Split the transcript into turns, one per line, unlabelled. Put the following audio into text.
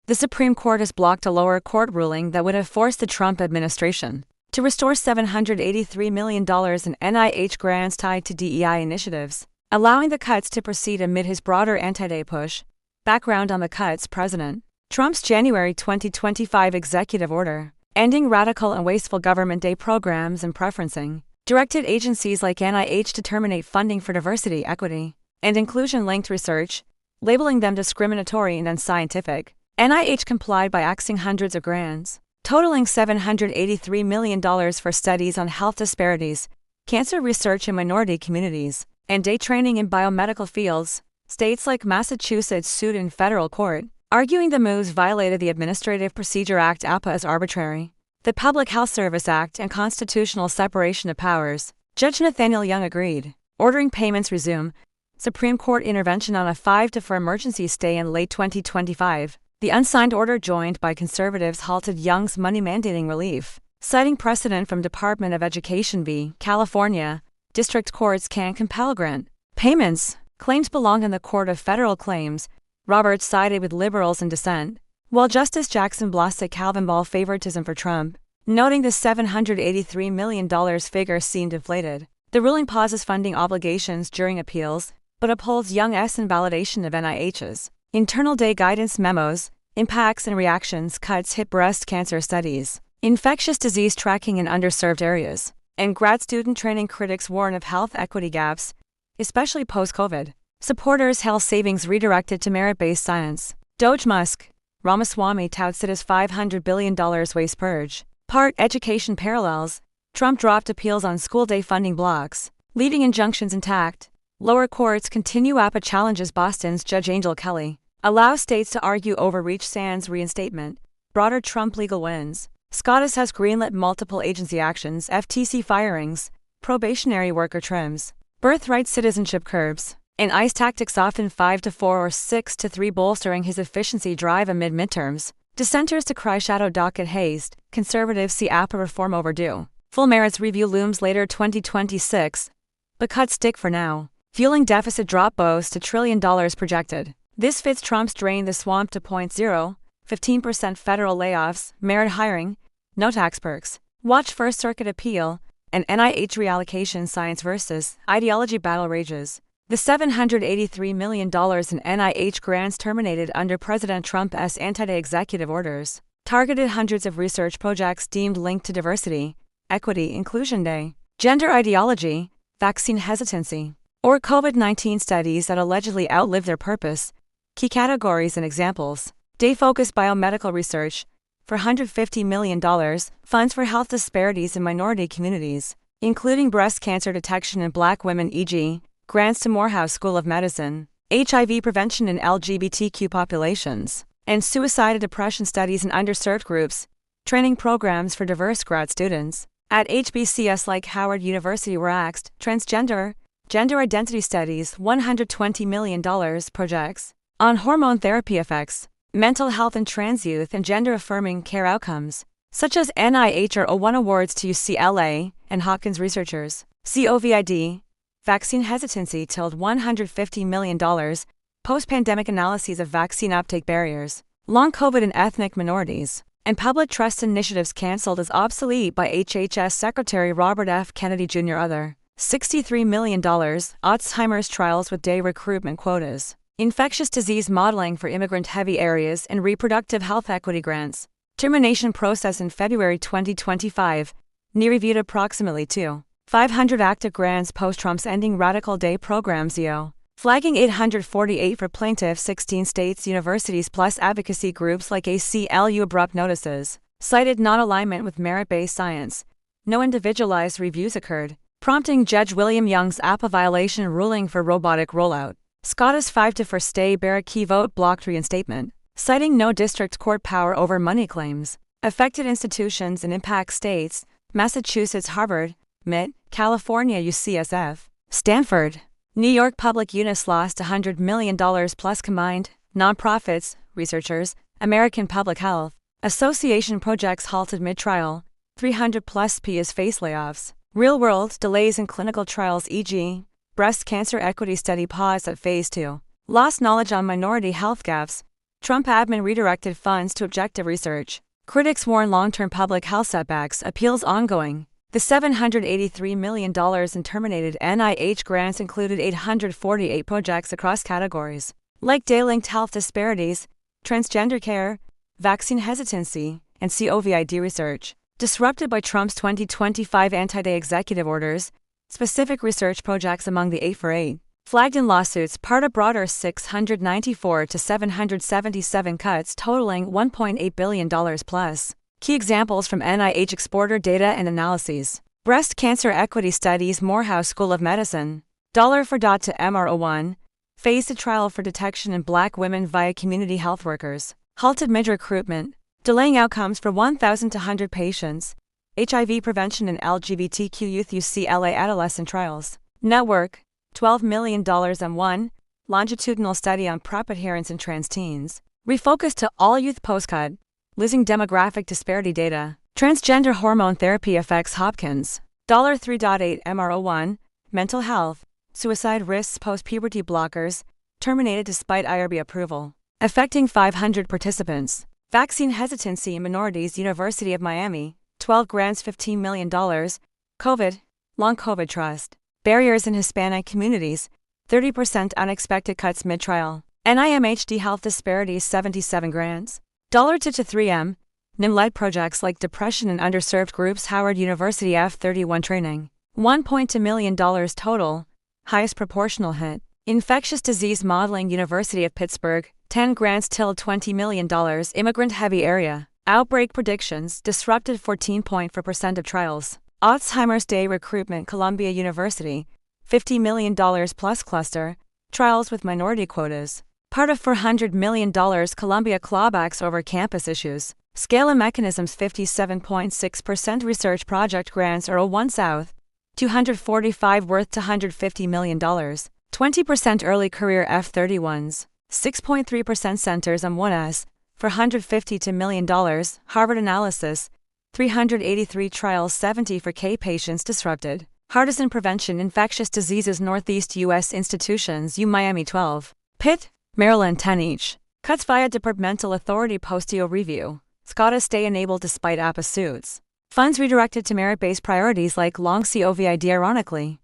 The Supreme Court has blocked a lower court ruling that would have forced the Trump administration to restore $783 million in NIH grants tied to DEI initiatives, allowing the cuts to proceed amid his broader anti-DEI push. Background on the cuts: President Trump's January 2025 executive order, ending radical and wasteful government day programs and preferencing, directed agencies like NIH to terminate funding for diversity, equity, and inclusion-linked research, labeling them discriminatory and unscientific. NIH complied by axing hundreds of grants, totaling $783 million for studies on health disparities, cancer research in minority communities, and day training in biomedical fields. States like Massachusetts sued in federal court, arguing the moves violated the Administrative Procedure Act (APA) as arbitrary, the Public Health Service Act, and constitutional separation of powers. Judge Nathaniel Young agreed, ordering payments resume. Supreme Court intervention on a 5-4 emergency stay in late 2025. The unsigned order, joined by conservatives, halted Young's money-mandating relief, citing precedent from Department of Education v. California. District courts can compel grant payments. Claims belong in the Court of Federal Claims. Roberts sided with liberals in dissent, while Justice Jackson blasted Calvin Ball favoritism for Trump, noting the $783 million figure seemed inflated. The ruling pauses funding obligations during appeals, but upholds Young's invalidation of NIH's internal day guidance memos. Impacts and reactions: cuts hit breast cancer studies, infectious disease tracking in underserved areas, and grad student training. Critics warn of health equity gaps, especially post-COVID. Supporters hail savings redirected to merit-based science. Doge Musk Ramaswamy touts it as $500 billion waste purge. Part education parallels. Trump dropped appeals on school day funding blocks, leaving injunctions intact. Lower courts continue. APA challenges Boston's Judge Angel Kelly. Allow states to argue overreach sans reinstatement. Broader Trump legal wins. SCOTUS has greenlit multiple agency actions: FTC firings, probationary worker trims, birthright citizenship curbs, and ICE tactics, often 5-4 or 6-3, bolstering his efficiency drive amid midterms. Dissenters decry shadow docket haste. Conservatives see APA reform overdue. Full merits review looms later 2026, but cuts stick for now. Fueling deficit drop bows to $1 trillion projected. This fits Trump's drain the swamp to 0.0, 15% federal layoffs, merit hiring, no tax perks. Watch First Circuit appeal, and NIH reallocation. Science versus ideology battle rages. The $783 million in NIH grants terminated under President Trump's anti-DEI executive orders targeted hundreds of research projects deemed linked to diversity, equity, inclusion day, gender ideology, vaccine hesitancy, or COVID-19 studies that allegedly outlived their purpose. Key categories and examples: day-focused biomedical research for $150 million, funds for health disparities in minority communities, including breast cancer detection in Black women, e.g., grants to Morehouse School of Medicine, HIV prevention in LGBTQ populations, and suicide and depression studies in underserved groups, training programs for diverse grad students at HBCUs like Howard University were axed. Transgender, gender identity studies, $120 million projects on hormone therapy effects, mental health in trans youth, and gender-affirming care outcomes, such as NIH or O1 awards to UCLA and Hopkins researchers. COVID, vaccine hesitancy, $150 million, post-pandemic analyses of vaccine uptake barriers, long COVID in ethnic minorities, and public trust initiatives canceled as obsolete by HHS Secretary Robert F. Kennedy Jr. Other, $63 million, Alzheimer's trials with day recruitment quotas, infectious disease modeling for immigrant-heavy areas, and reproductive health equity grants. Termination process in February 2025, reviewed approximately 500 active grants post-Trump's ending radical day programs. Flagging 848 for plaintiffs. 16 states, universities plus advocacy groups like ACLU. Abrupt notices cited non-alignment with merit-based science. No individualized reviews occurred, prompting Judge William Young's APA violation ruling for robotic rollout. SCOTUS 5-4 stay. Barrett key vote blocked reinstatement, citing no district court power over money claims. Affected institutions and impact states: Massachusetts Harvard, MIT, California UCSF, Stanford, New York Public Unis lost $100 million plus combined. Nonprofits, researchers, American Public Health Association projects halted mid-trial. 300 plus PS face layoffs. Real-world delays in clinical trials, e.g., breast cancer equity study paused at phase 2. Lost knowledge on minority health gaps. Trump admin redirected funds to objective research. Critics warn long-term public health setbacks, appeals ongoing. The $783 million in terminated NIH grants included 848 projects across categories, like day-linked health disparities, transgender care, vaccine hesitancy, and COVID research. Disrupted by Trump's 2025 anti-day executive orders, specific research projects among the 8 for 8, flagged in lawsuits, part of broader 694 to 777 cuts totaling $1.8 billion plus. Key examples from NIH exporter data and analyses. Breast Cancer Equity Studies, Morehouse School of Medicine. $for to MRO1. Phased trial for detection in Black women via community health workers. Halted mid-recruitment, delaying outcomes for 1,200 patients. HIV prevention in LGBTQ youth UCLA adolescent trials. Network, $12 million M1. Longitudinal study on PrEP adherence in trans teens. Refocused to all youth postcard. Losing demographic disparity data. Transgender hormone therapy affects Hopkins. $3.8 MRO1. Mental health. Suicide risks post-puberty blockers. Terminated despite IRB approval. Affecting 500 participants. Vaccine hesitancy in minorities. University of Miami. 12 grants, $15 million. COVID. Long COVID trust. Barriers in Hispanic communities. 30% unexpected cuts mid-trial. NIH DEI Health disparities. 77 grants. $2 to 3M. NIM-led projects like depression in underserved groups. Howard University F31 training. $1.2 million total. Highest proportional hit. Infectious disease modeling. University of Pittsburgh. 10 grants till $20 million. Immigrant-heavy area. Outbreak predictions. Disrupted 14.4% of trials. Alzheimer's Day recruitment. Columbia University. $50 million plus cluster. Trials with minority quotas. Part of $400 million. Columbia clawbacks over campus issues. Scale and mechanisms. 57.6% research project grants or 01 South. 245 worth to $150 million. 20% early career F31s. 6.3% centers on 1S. For $150 to million. Harvard analysis. 383 trials, 70 for K patients disrupted. Partisan prevention infectious diseases Northeast U.S. institutions U Miami 12. Pitt, Maryland 10 each. Cuts via departmental authority post-EO review. SCOTUS stay enabled despite APA suits. Funds redirected to merit-based priorities like long COVID ironically.